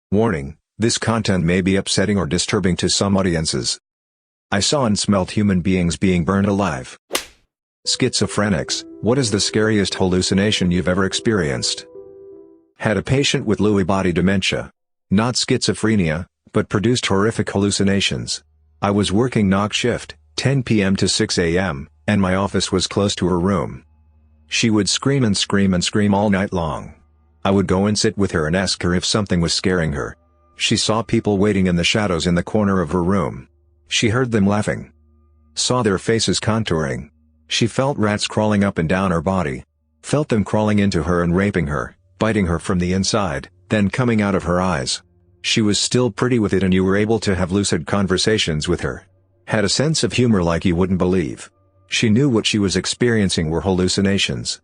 Warning, this content may be upsetting or disturbing to some audiences. I saw and smelt human beings being burned alive. Schizophrenics, what is the scariest hallucination you've ever experienced? Had a patient with Lewy body dementia. Not schizophrenia, but produced horrific hallucinations. I was working knock shift, 10 p.m. to 6 a.m., and my office was close to her room. She would scream and scream and scream all night long. I would go and sit with her and ask her if something was scaring her. She saw people waiting in the shadows in the corner of her room. She heard them laughing. Saw their faces contouring. She felt rats crawling up and down her body. Felt them crawling into her and raping her, biting her from the inside, then coming out of her eyes. She was still pretty with it and you were able to have lucid conversations with her. Had a sense of humor like you wouldn't believe. She knew what she was experiencing were hallucinations.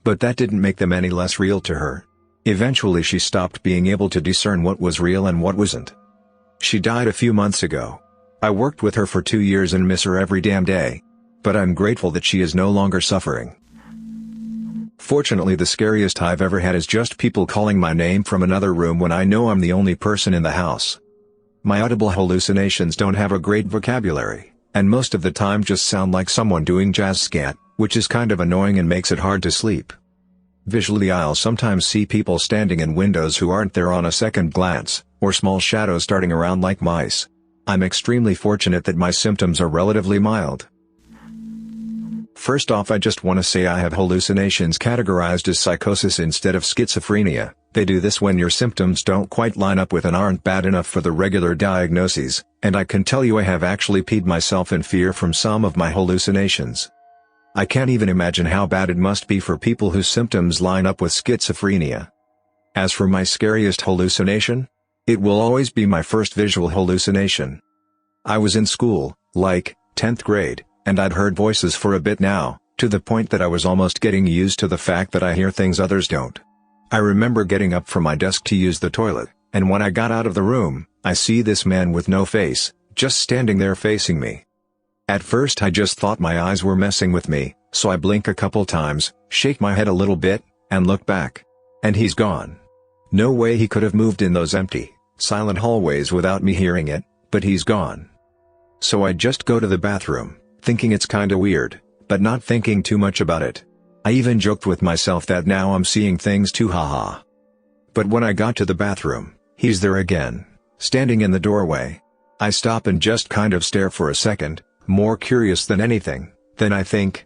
But that didn't make them any less real to her. Eventually she stopped being able to discern what was real and what wasn't. She died a few months ago. I worked with her for 2 years and miss her every damn day. But I'm grateful that she is no longer suffering. Fortunately, the scariest I've ever had is just people calling my name from another room when I know I'm the only person in the house. My audible hallucinations don't have a great vocabulary, and most of the time just sound like someone doing jazz scat, which is kind of annoying and makes it hard to sleep. Visually, I'll sometimes see people standing in windows who aren't there on a second glance, or small shadows darting around like mice. I'm extremely fortunate that my symptoms are relatively mild. First off, I just want to say I have hallucinations categorized as psychosis instead of schizophrenia. They do this when your symptoms don't quite line up with and aren't bad enough for the regular diagnoses, and I can tell you I have actually peed myself in fear from some of my hallucinations. I can't even imagine how bad it must be for people whose symptoms line up with schizophrenia. As for my scariest hallucination, it will always be my first visual hallucination. I was in school, like 10th grade. And I'd heard voices for a bit now, to the point that I was almost getting used to the fact that I hear things others don't. I remember getting up from my desk to use the toilet, and when I got out of the room, I see this man with no face, just standing there facing me. At first I just thought my eyes were messing with me, so I blink a couple times, shake my head a little bit, and look back. And he's gone. No way he could have moved in those empty, silent hallways without me hearing it, but he's gone. So I just go to the bathroom, thinking it's kinda weird, but not thinking too much about it. I even joked with myself that now I'm seeing things too, haha. But when I got to the bathroom, he's there again, standing in the doorway. I stop and just kind of stare for a second, more curious than anything. Then I think,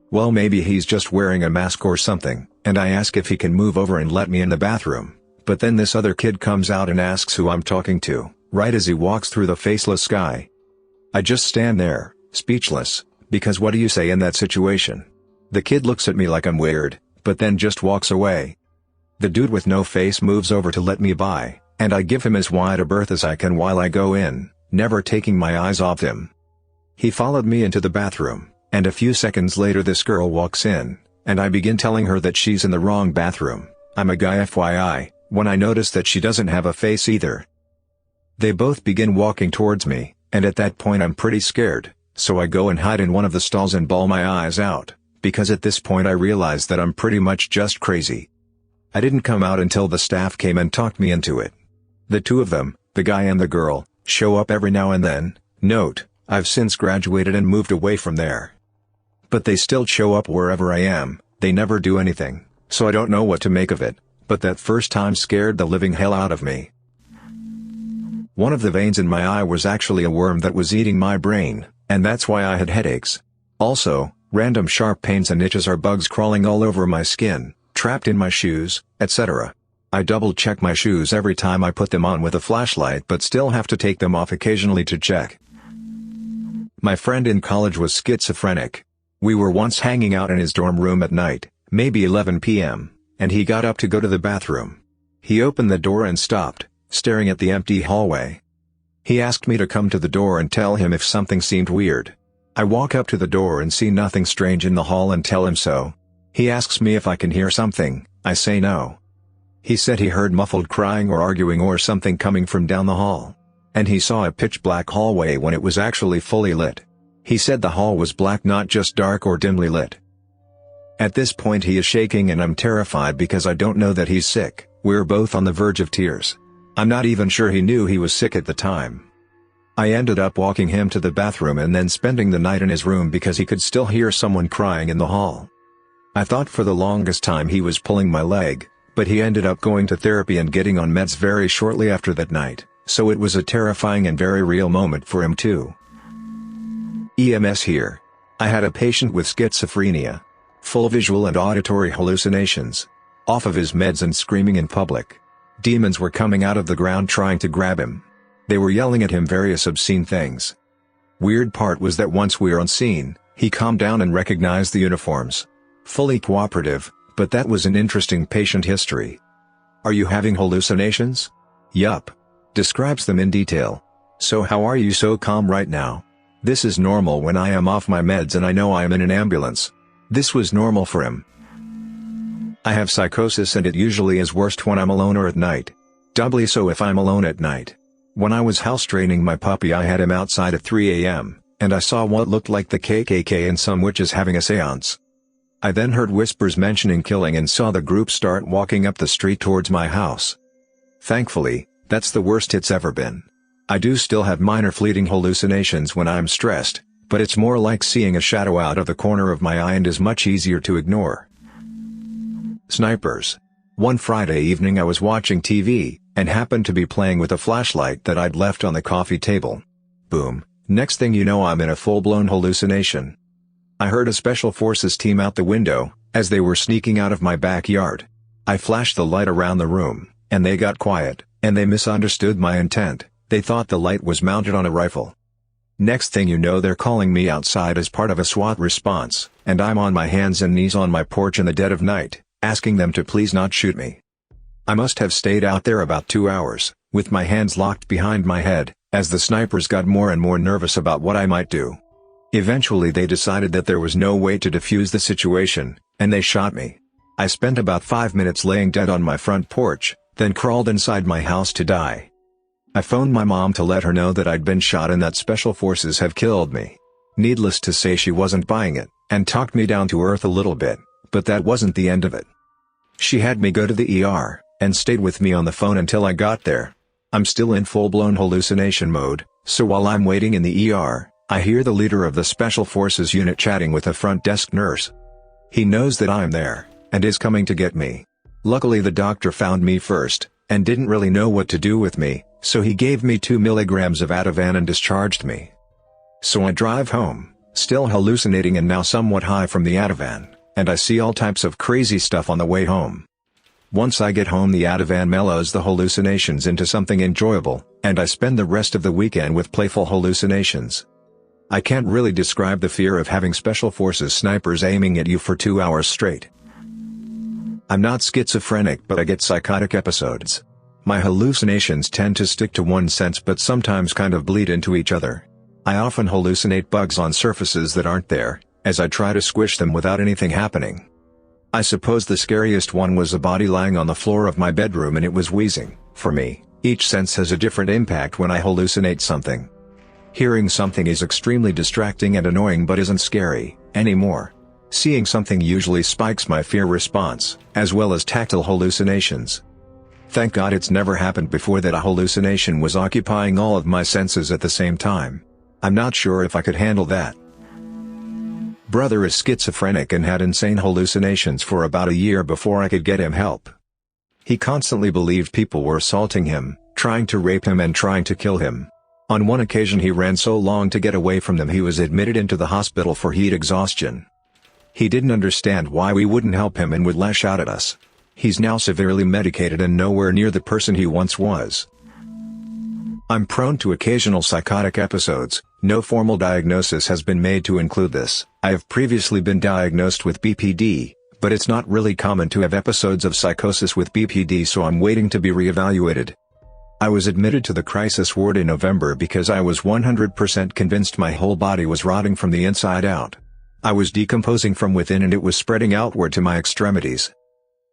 well, maybe he's just wearing a mask or something, and I ask if he can move over and let me in the bathroom. But then this other kid comes out and asks who I'm talking to, right as he walks through the faceless guy. I just stand there, speechless, because what do you say in that situation? The kid looks at me like I'm weird, but then just walks away. The dude with no face moves over to let me by, and I give him as wide a berth as I can while I go in, never taking my eyes off him. He followed me into the bathroom, and a few seconds later this girl walks in, and I begin telling her that she's in the wrong bathroom. I'm a guy, FYI, when I notice that she doesn't have a face either. They both begin walking towards me, and at that point I'm pretty scared. So I go and hide in one of the stalls and bawl my eyes out, because at this point I realize that I'm pretty much just crazy. I didn't come out until the staff came and talked me into it. The two of them, the guy and the girl, show up every now and then. Note, I've since graduated and moved away from there. But they still show up wherever I am. They never do anything, so I don't know what to make of it, but that first time scared the living hell out of me. One of the veins in my eye was actually a worm that was eating my brain. And that's why I had headaches. Also, random sharp pains and itches are bugs crawling all over my skin, trapped in my shoes, etc. I double-check my shoes every time I put them on with a flashlight but still have to take them off occasionally to check. My friend in college was schizophrenic. We were once hanging out in his dorm room at night, maybe 11 p.m., and he got up to go to the bathroom. He opened the door and stopped, staring at the empty hallway. He asked me to come to the door and tell him if something seemed weird. I walk up to the door and see nothing strange in the hall and tell him so. He asks me if I can hear something. I say no. He said he heard muffled crying or arguing or something coming from down the hall. And he saw a pitch-black hallway when it was actually fully lit. He said the hall was black, not just dark or dimly lit. At this point he is shaking and I'm terrified because I don't know that he's sick. We're both on the verge of tears. I'm not even sure he knew he was sick at the time. I ended up walking him to the bathroom and then spending the night in his room because he could still hear someone crying in the hall. I thought for the longest time he was pulling my leg, but he ended up going to therapy and getting on meds very shortly after that night, so it was a terrifying and very real moment for him too. EMS here. I had a patient with schizophrenia. Full visual and auditory hallucinations. Off of his meds and screaming in public. Demons were coming out of the ground trying to grab him. They were yelling at him various obscene things. Weird part was that once we were on scene, he calmed down and recognized the uniforms. Fully cooperative, but that was an interesting patient history. Are you having hallucinations? Yup. Describes them in detail. So how are you so calm right now? This is normal when I am off my meds and I know I am in an ambulance. This was normal for him. I have psychosis and it usually is worst when I'm alone or at night. Doubly so if I'm alone at night. When I was house training my puppy I had him outside at 3 a.m., and I saw what looked like the KKK and some witches having a seance. I then heard whispers mentioning killing and saw the group start walking up the street towards my house. Thankfully, that's the worst it's ever been. I do still have minor fleeting hallucinations when I'm stressed, but it's more like seeing a shadow out of the corner of my eye and is much easier to ignore. Snipers. One Friday evening I was watching TV, and happened to be playing with a flashlight that I'd left on the coffee table. Boom, next thing you know I'm in a full-blown hallucination. I heard a special forces team out the window, as they were sneaking out of my backyard. I flashed the light around the room, and they got quiet, and they misunderstood my intent. They thought the light was mounted on a rifle. Next thing you know they're calling me outside as part of a SWAT response, and I'm on my hands and knees on my porch in the dead of night, asking them to please not shoot me. I must have stayed out there about 2 hours, with my hands locked behind my head, as the snipers got more and more nervous about what I might do. Eventually they decided that there was no way to defuse the situation, and they shot me. I spent about 5 minutes laying dead on my front porch, then crawled inside my house to die. I phoned my mom to let her know that I'd been shot and that special forces have killed me. Needless to say she wasn't buying it, and talked me down to earth a little bit, but that wasn't the end of it. She had me go to the ER, and stayed with me on the phone until I got there. I'm still in full-blown hallucination mode, so while I'm waiting in the ER, I hear the leader of the Special Forces unit chatting with a front desk nurse. He knows that I'm there, and is coming to get me. Luckily the doctor found me first, and didn't really know what to do with me, so he gave me 2 milligrams of Ativan and discharged me. So I drive home, still hallucinating and now somewhat high from the Ativan, and I see all types of crazy stuff on the way home. Once I get home the Ativan mellows the hallucinations into something enjoyable, and I spend the rest of the weekend with playful hallucinations. I can't really describe the fear of having Special Forces snipers aiming at you for 2 hours straight. I'm not schizophrenic but I get psychotic episodes. My hallucinations tend to stick to one sense but sometimes kind of bleed into each other. I often hallucinate bugs on surfaces that aren't there, as I try to squish them without anything happening. I suppose the scariest one was a body lying on the floor of my bedroom and it was wheezing. For me, each sense has a different impact when I hallucinate something. Hearing something is extremely distracting and annoying but isn't scary anymore. Seeing something usually spikes my fear response, as well as tactile hallucinations. Thank God it's never happened before that a hallucination was occupying all of my senses at the same time. I'm not sure if I could handle that. Brother is schizophrenic and had insane hallucinations for about a year before I could get him help. He constantly believed people were assaulting him, trying to rape him and trying to kill him. On one occasion he ran so long to get away from them he was admitted into the hospital for heat exhaustion. He didn't understand why we wouldn't help him and would lash out at us. He's now severely medicated and nowhere near the person he once was. I'm prone to occasional psychotic episodes. No formal diagnosis has been made to include this. I have previously been diagnosed with BPD, but it's not really common to have episodes of psychosis with BPD, so I'm waiting to be reevaluated. I was admitted to the crisis ward in November because I was 100% convinced my whole body was rotting from the inside out. I was decomposing from within and it was spreading outward to my extremities.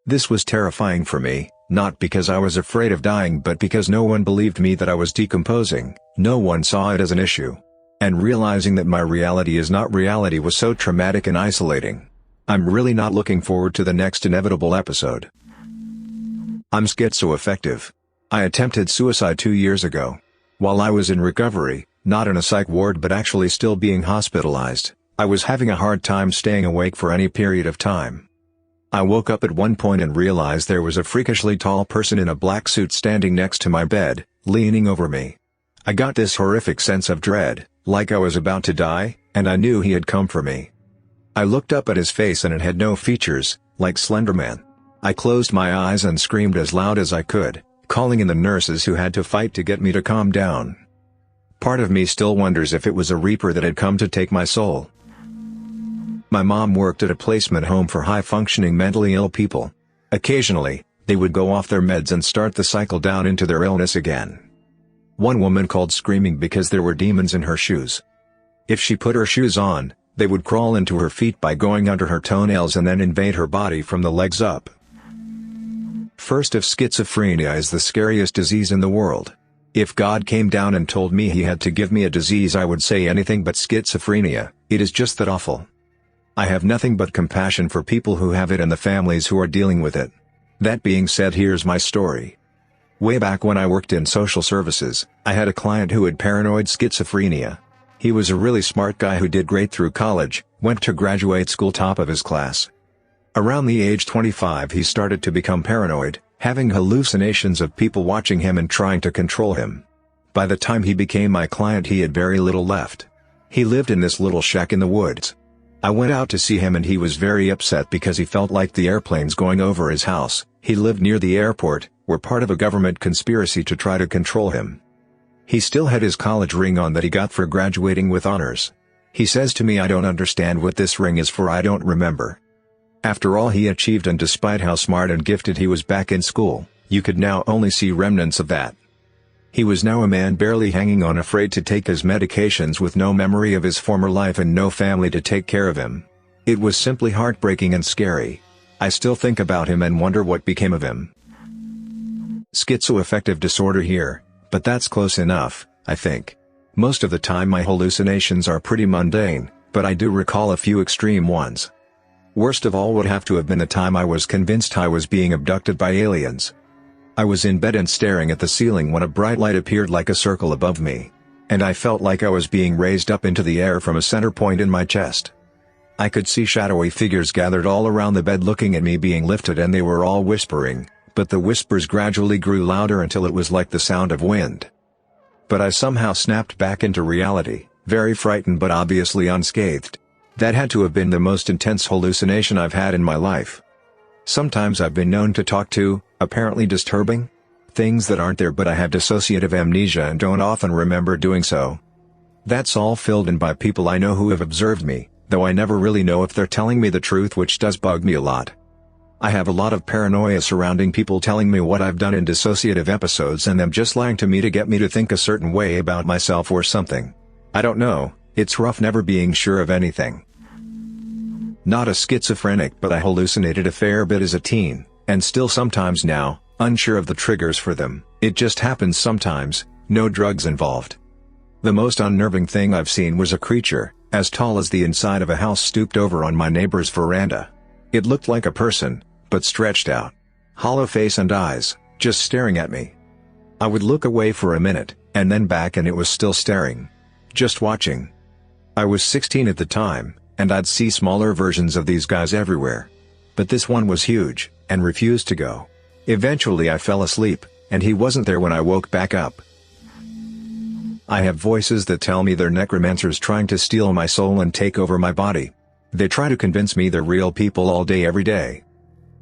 This was terrifying for me, not because I was afraid of dying but because no one believed me that I was decomposing, no one saw it as an issue. And realizing that my reality is not reality was so traumatic and isolating. I'm really not looking forward to the next inevitable episode. I'm schizoaffective. I attempted suicide 2 years ago. While I was in recovery, not in a psych ward but actually still being hospitalized, I was having a hard time staying awake for any period of time. I woke up at one point and realized there was a freakishly tall person in a black suit standing next to my bed, leaning over me. I got this horrific sense of dread, like I was about to die, and I knew he had come for me. I looked up at his face and it had no features, like Slender Man. I closed my eyes and screamed as loud as I could, calling in the nurses who had to fight to get me to calm down. Part of me still wonders if it was a reaper that had come to take my soul. My mom worked at a placement home for high-functioning mentally ill people. Occasionally, they would go off their meds and start the cycle down into their illness again. One woman called screaming because there were demons in her shoes. If she put her shoes on, they would crawl into her feet by going under her toenails and then invade her body from the legs up. First, if schizophrenia is the scariest disease in the world. If God came down and told me he had to give me a disease, I would say anything but schizophrenia. It is just that awful. I have nothing but compassion for people who have it and the families who are dealing with it. That being said, here's my story. Way back when I worked in social services, I had a client who had paranoid schizophrenia. He was a really smart guy who did great through college, went to graduate school top of his class. Around the age 25 he started to become paranoid, having hallucinations of people watching him and trying to control him. By the time he became my client he had very little left. He lived in this little shack in the woods. I went out to see him and he was very upset because he felt like the airplanes going over his house. He lived near the airport, were part of a government conspiracy to try to control him. He still had his college ring on that he got for graduating with honors. He says to me, "I don't understand what this ring is for, I don't remember." After all he achieved and despite how smart and gifted he was back in school, you could now only see remnants of that. He was now a man barely hanging on, afraid to take his medications, with no memory of his former life and no family to take care of him. It was simply heartbreaking and scary. I still think about him and wonder what became of him. Schizoaffective disorder here, but that's close enough, I think. Most of the time my hallucinations are pretty mundane, but I do recall a few extreme ones. Worst of all would have to have been the time I was convinced I was being abducted by aliens. I was in bed and staring at the ceiling when a bright light appeared like a circle above me. And I felt like I was being raised up into the air from a center point in my chest. I could see shadowy figures gathered all around the bed looking at me being lifted, and they were all whispering, but the whispers gradually grew louder until it was like the sound of wind. But I somehow snapped back into reality, very frightened but obviously unscathed. That had to have been the most intense hallucination I've had in my life. Sometimes I've been known to talk to, apparently disturbing, things that aren't there, but I have dissociative amnesia and don't often remember doing so. That's all filled in by people I know who have observed me, though I never really know if they're telling me the truth, which does bug me a lot. I have a lot of paranoia surrounding people telling me what I've done in dissociative episodes and them just lying to me to get me to think a certain way about myself or something. I don't know, it's rough never being sure of anything. Not a schizophrenic, but I hallucinated a fair bit as a teen, and still sometimes now, unsure of the triggers for them. It just happens sometimes, no drugs involved. The most unnerving thing I've seen was a creature, as tall as the inside of a house, stooped over on my neighbor's veranda. It looked like a person, but stretched out. Hollow face and eyes, just staring at me. I would look away for a minute, and then back, and it was still staring. Just watching. I was 16 at the time, and I'd see smaller versions of these guys everywhere. But this one was huge, and refused to go. Eventually I fell asleep, and he wasn't there when I woke back up. I have voices that tell me they're necromancers trying to steal my soul and take over my body. They try to convince me they're real people all day every day.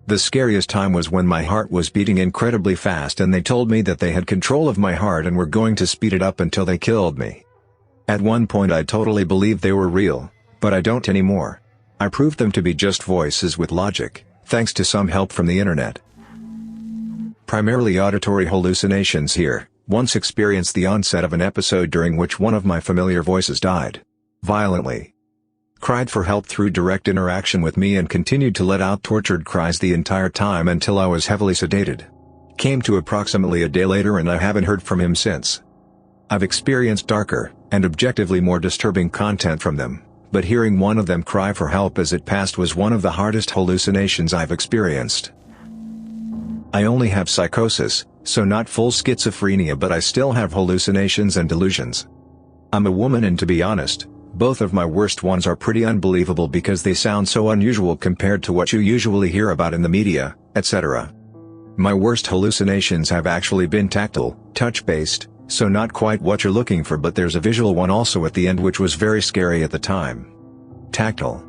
The scariest time was when my heart was beating incredibly fast and they told me that they had control of my heart and were going to speed it up until they killed me. At one point I totally believed they were real, but I don't anymore. I proved them to be just voices with logic, thanks to some help from the internet. Primarily auditory hallucinations here. Once experienced the onset of an episode during which one of my familiar voices died. Violently. Cried for help through direct interaction with me and continued to let out tortured cries the entire time until I was heavily sedated. Came to approximately a day later and I haven't heard from him since. I've experienced darker, and objectively more disturbing content from them, but hearing one of them cry for help as it passed was one of the hardest hallucinations I've experienced. I only have psychosis, so not full schizophrenia, but I still have hallucinations and delusions. I'm a woman, and to be honest, both of my worst ones are pretty unbelievable because they sound so unusual compared to what you usually hear about in the media, etc. My worst hallucinations have actually been tactile, touch-based, so not quite what you're looking for, but there's a visual one also at the end which was very scary at the time. Tactile.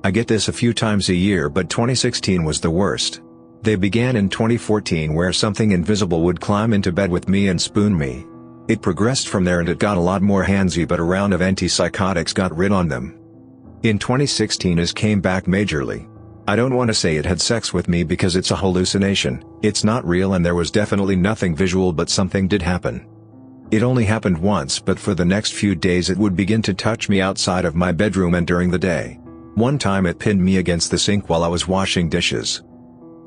I get this a few times a year, but 2016 was the worst. They began in 2014 where something invisible would climb into bed with me and spoon me. It progressed from there and it got a lot more handsy, but a round of antipsychotics got rid on them. In 2016 it came back majorly. I don't want to say it had sex with me because it's a hallucination, it's not real, and there was definitely nothing visual, but something did happen. It only happened once, but for the next few days it would begin to touch me outside of my bedroom and during the day. One time it pinned me against the sink while I was washing dishes.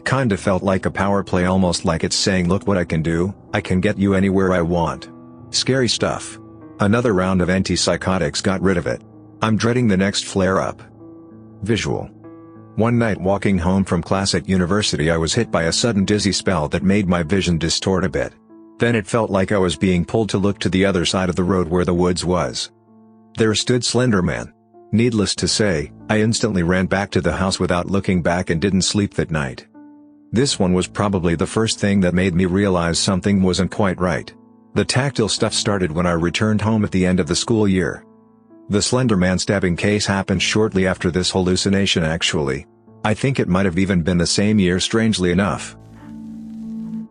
Kinda felt like a power play, almost like it's saying, look what I can do, I can get you anywhere I want. Scary stuff. Another round of antipsychotics got rid of it. I'm dreading the next flare-up. Visual. One night walking home from class at university, I was hit by a sudden dizzy spell that made my vision distort a bit. Then it felt like I was being pulled to look to the other side of the road where the woods was. There stood Slender Man. Needless to say, I instantly ran back to the house without looking back and didn't sleep that night. This one was probably the first thing that made me realize something wasn't quite right. The tactile stuff started when I returned home at the end of the school year. The Slender Man stabbing case happened shortly after this hallucination actually. I think it might have even been the same year, strangely enough.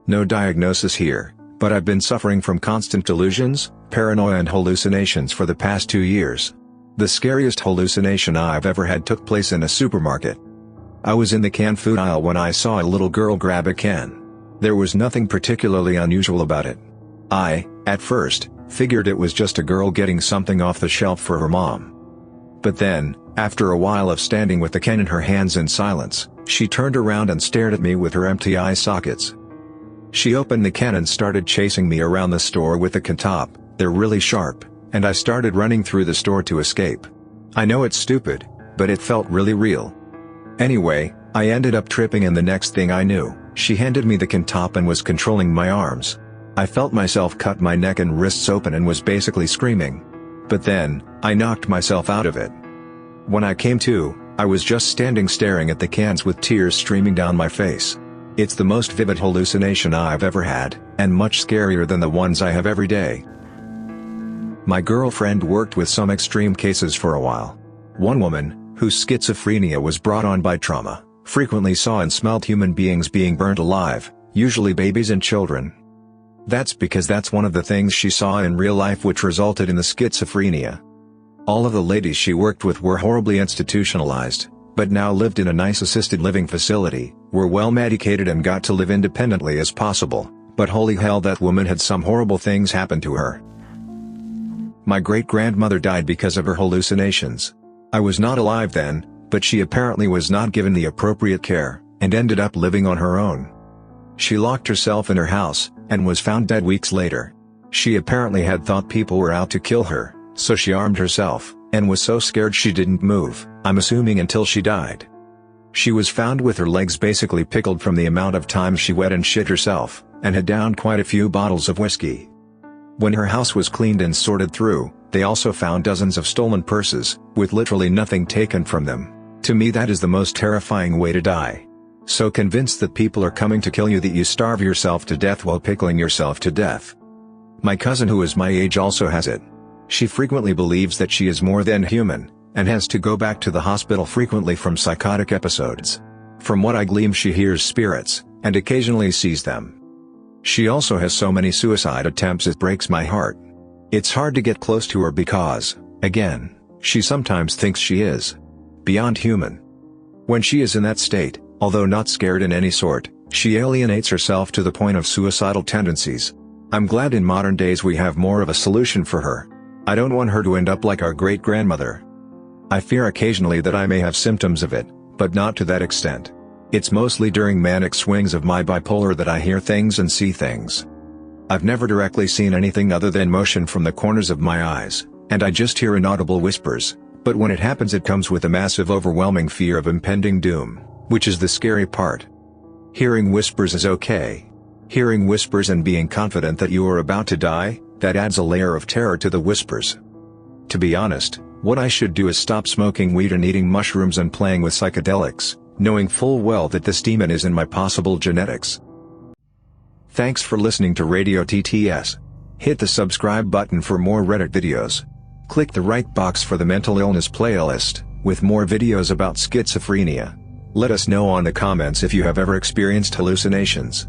No diagnosis here, but I've been suffering from constant delusions, paranoia and hallucinations for the past 2 years. The scariest hallucination I've ever had took place in a supermarket. I was in the canned food aisle when I saw a little girl grab a can. There was nothing particularly unusual about it. I, at first, figured it was just a girl getting something off the shelf for her mom. But then, after a while of standing with the can in her hands in silence, she turned around and stared at me with her empty eye sockets. She opened the can and started chasing me around the store with the can top. They're really sharp, and I started running through the store to escape. I know it's stupid, but it felt really real. Anyway, I ended up tripping, and the next thing I knew, she handed me the can top and was controlling my arms. I felt myself cut my neck and wrists open and was basically screaming. But then, I knocked myself out of it. When I came to, I was just standing staring at the cans with tears streaming down my face. It's the most vivid hallucination I've ever had, and much scarier than the ones I have every day. My girlfriend worked with some extreme cases for a while. One woman, whose schizophrenia was brought on by trauma, frequently saw and smelled human beings being burned alive, usually babies and children. That's because that's one of the things she saw in real life which resulted in the schizophrenia. All of the ladies she worked with were horribly institutionalized, but now lived in a nice assisted living facility, were well medicated and got to live independently as possible, but holy hell, that woman had some horrible things happen to her. My great-grandmother died because of her hallucinations. I was not alive then, but she apparently was not given the appropriate care, and ended up living on her own. She locked herself in her house, and was found dead weeks later. She apparently had thought people were out to kill her, so she armed herself, and was so scared she didn't move, I'm assuming until she died. She was found with her legs basically pickled from the amount of times she wet and shit herself, and had downed quite a few bottles of whiskey. When her house was cleaned and sorted through, they also found dozens of stolen purses, with literally nothing taken from them. To me, that is the most terrifying way to die. So convinced that people are coming to kill you that you starve yourself to death while pickling yourself to death. My cousin, who is my age, also has it. She frequently believes that she is more than human, and has to go back to the hospital frequently from psychotic episodes. From what I glean, she hears spirits, and occasionally sees them. She also has so many suicide attempts it breaks my heart. It's hard to get close to her because, again, she sometimes thinks she is beyond human. When she is in that state, although not scared in any sort, she alienates herself to the point of suicidal tendencies. I'm glad in modern days we have more of a solution for her. I don't want her to end up like our great-grandmother. I fear occasionally that I may have symptoms of it, but not to that extent. It's mostly during manic swings of my bipolar that I hear things and see things. I've never directly seen anything other than motion from the corners of my eyes, and I just hear inaudible whispers, but when it happens it comes with a massive overwhelming fear of impending doom, which is the scary part. Hearing whispers is okay. Hearing whispers and being confident that you are about to die, that adds a layer of terror to the whispers. To be honest, what I should do is stop smoking weed and eating mushrooms and playing with psychedelics, knowing full well that this demon is in my possible genetics. Thanks for listening to Radio TTS. Hit the subscribe button for more Reddit videos. Click the right box for the mental illness playlist, with more videos about schizophrenia. Let us know on the comments if you have ever experienced hallucinations.